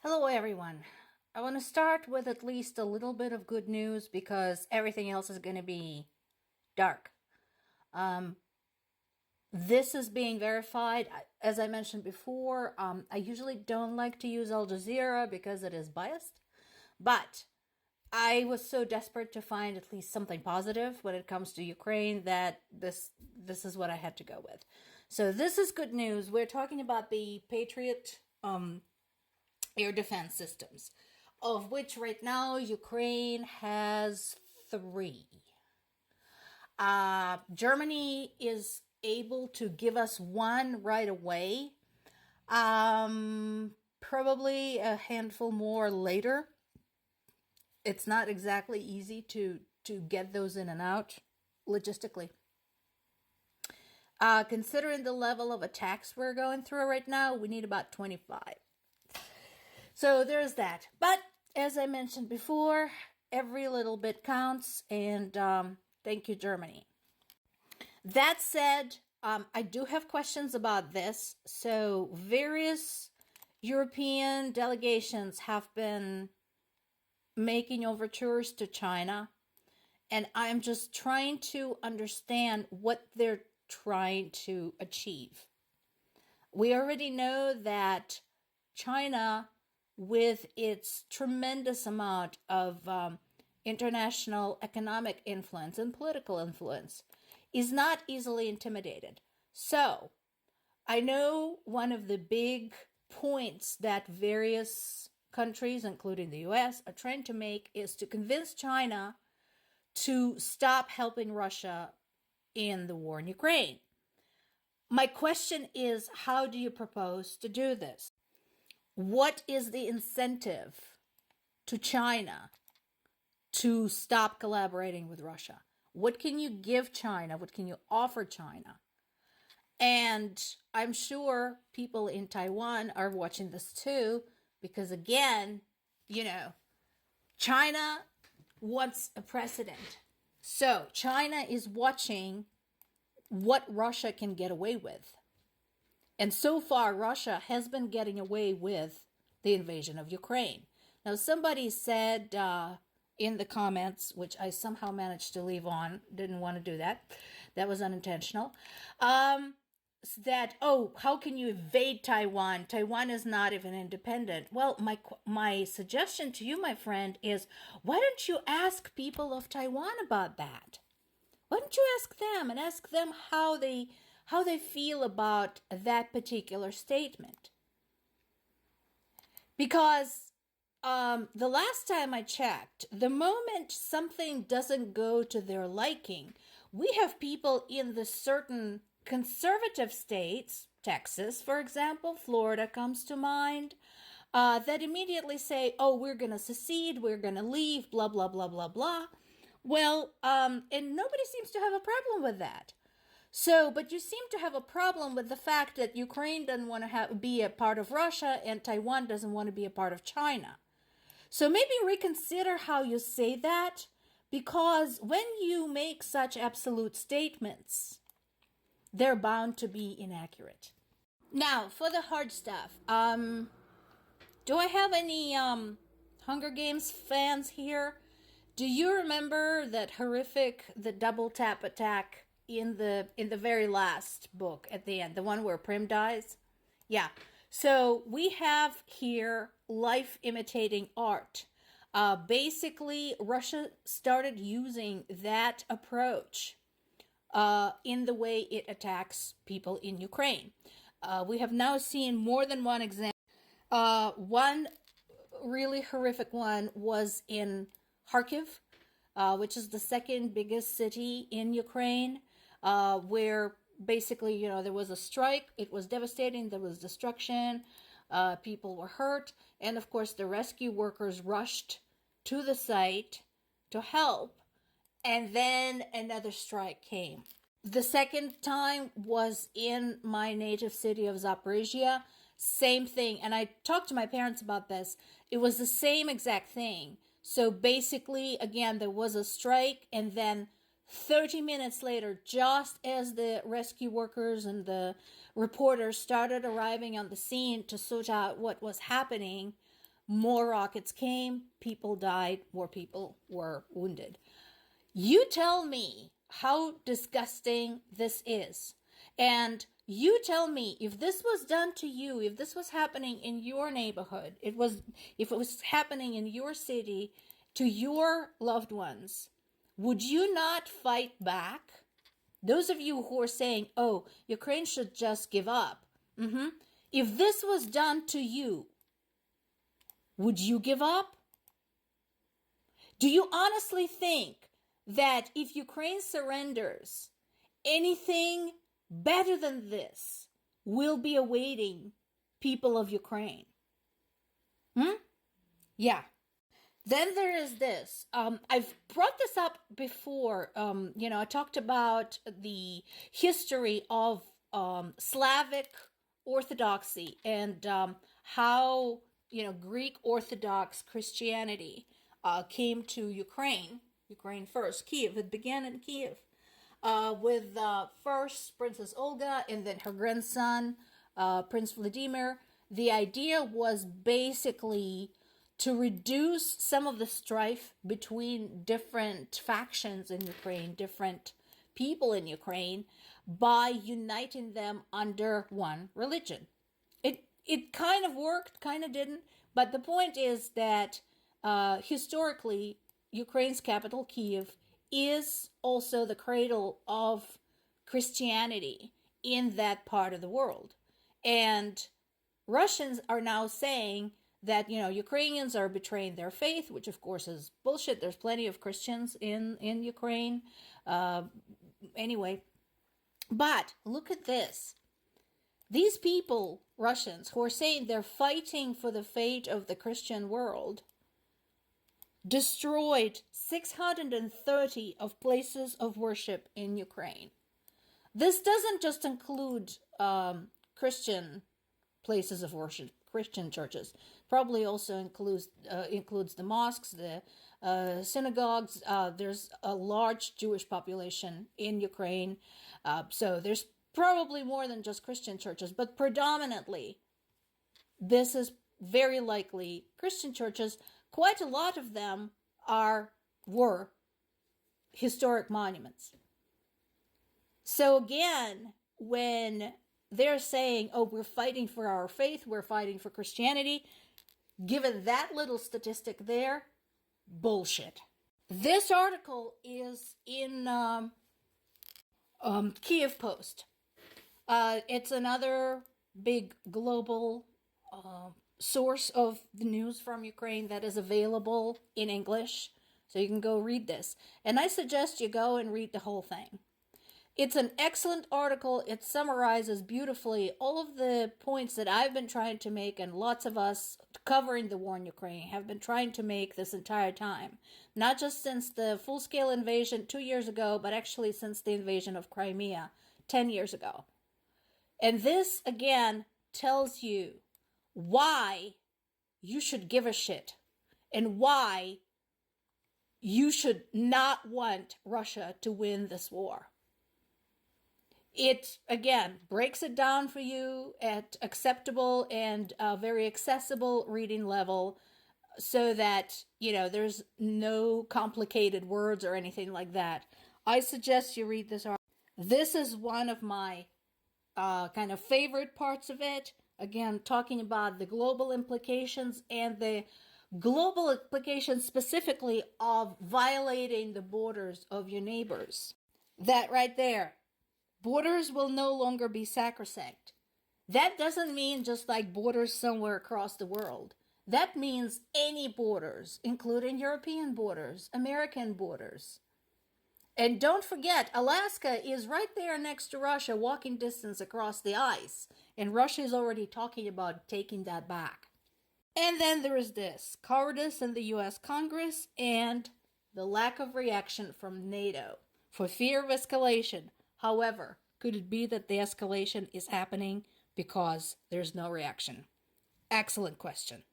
Hello, everyone. I want to start with at least a little bit of good news because everything else is going to be dark. Um, this is being verified. As I mentioned before, I usually don't like to use Al Jazeera because it is biased, but I was so desperate to find at least something positive when it comes to Ukraine that this is what I had to go with. So this is good news. We're talking about the Patriot air defense systems, of which right now Ukraine has three. Germany is able to give us one right away. Probably a handful more later. It's not exactly easy to get those in and out logistically. Considering the level of attacks we're going through right now, we need about 25. So there's that. But as I mentioned before, every little bit counts, and thank you, Germany. That said, I do have questions about this. So various European delegations have been making overtures to China, and I'm just trying to understand what they're trying to achieve. We already know that China, with its tremendous amount of international economic influence and political influence, is not easily intimidated. So, I know one of the big points that various countries, including the US, are trying to make is to convince China to stop helping Russia in the war in Ukraine. My question is, how do you propose to do this? What is the incentive to China to stop collaborating with Russia? What can you give China? What can you offer China? And I'm sure people in Taiwan are watching this too, because again, China wants a precedent. So China is watching what Russia can get away with. And so far, Russia has been getting away with the invasion of Ukraine. Now, somebody said in the comments, which I somehow managed to leave on, didn't want to do that. That was unintentional. That, oh, how can you invade Taiwan? Taiwan is not even independent. Well, my suggestion to you, my friend, is why don't you ask people of Taiwan about that? Why don't you ask them and ask them how they feel about that particular statement? Because the last time I checked, the moment something doesn't go to their liking, we have people in the certain conservative states, Texas, for example, Florida comes to mind, that immediately say, oh, we're going to secede, we're going to leave, blah, blah, blah, blah, blah. Well, and nobody seems to have a problem with that. So, but you seem to have a problem with the fact that Ukraine doesn't want to be a part of Russia and Taiwan doesn't want to be a part of China. So maybe reconsider how you say that, because when you make such absolute statements, they're bound to be inaccurate. Now, for the hard stuff, do I have any Hunger Games fans here? Do you remember that the double tap attack in the very last book at the end, the one where Prim dies? Yeah. So we have here life imitating art. Basically, Russia started using that approach in the way it attacks people in Ukraine. We have now seen more than one example. One really horrific one was in Kharkiv, which is the second biggest city in Ukraine, where basically, there was a strike. It was devastating. There was destruction. People were hurt. And of course, the rescue workers rushed to the site to help. And then another strike came. The second time was in my native city of Zaporizhia. Same thing. And I talked to my parents about this. It was the same exact thing. So basically, again, there was a strike, and then 30 minutes later, just as the rescue workers and the reporters started arriving on the scene to sort out what was happening, more rockets came, people died, more people were wounded. You tell me how disgusting this is. And you tell me if this was done to you, if this was happening in your neighborhood, if it was happening in your city to your loved ones, would you not fight back? Those of you who are saying, oh, Ukraine should just give up. If this was done to you, would you give up? Do you honestly think that if Ukraine surrenders, anything better than this will be awaiting people of Ukraine? Yeah. Then there is this. I've brought this up before. I talked about the history of Slavic Orthodoxy and how Greek Orthodox Christianity came to Ukraine. Ukraine first, Kiev. It began in Kiev with first Princess Olga and then her grandson Prince Vladimir. The idea was basically to reduce some of the strife between different factions in Ukraine, different people in Ukraine, by uniting them under one religion. It kind of worked, kind of didn't, but the point is that historically, Ukraine's capital, Kiev, is also the cradle of Christianity in that part of the world. And Russians are now saying that, Ukrainians are betraying their faith, which of course is bullshit. There's plenty of Christians in Ukraine. Anyway, but look at this. These people, Russians, who are saying they're fighting for the fate of the Christian world, destroyed 630 of places of worship in Ukraine. This doesn't just include Christian places of worship, Christian churches. Probably also includes the mosques, the synagogues. There's a large Jewish population in Ukraine, so there's probably more than just Christian churches, but predominantly this is very likely Christian churches. Quite a lot of them were historic monuments. So again, when they're saying, oh, we're fighting for our faith, we're fighting for Christianity, given that little statistic there, bullshit. This article is in Kiev Post. It's another big global source of the news from Ukraine that is available in English. So you can go read this. And I suggest you go and read the whole thing. It's an excellent article. It summarizes beautifully all of the points that I've been trying to make, and lots of us covering the war in Ukraine have been trying to make this entire time. Not just since the full-scale invasion 2 years ago, but actually since the invasion of Crimea 10 years ago. And this, again, tells you why you should give a shit and why you should not want Russia to win this war. It, again, breaks it down for you at acceptable and very accessible reading level so that, there's no complicated words or anything like that. I suggest you read this article. This is one of my kind of favorite parts of it. Again, talking about the global implications and the global implications specifically of violating the borders of your neighbors. That right there. Borders will no longer be sacrosanct. That doesn't mean just like borders somewhere across the world. That means any borders, including European borders, American borders. And don't forget, Alaska is right there next to Russia, walking distance across the ice. And Russia is already talking about taking that back. And then there is this, cowardice in the US Congress and the lack of reaction from NATO for fear of escalation. However, could it be that the escalation is happening because there's no reaction? Excellent question.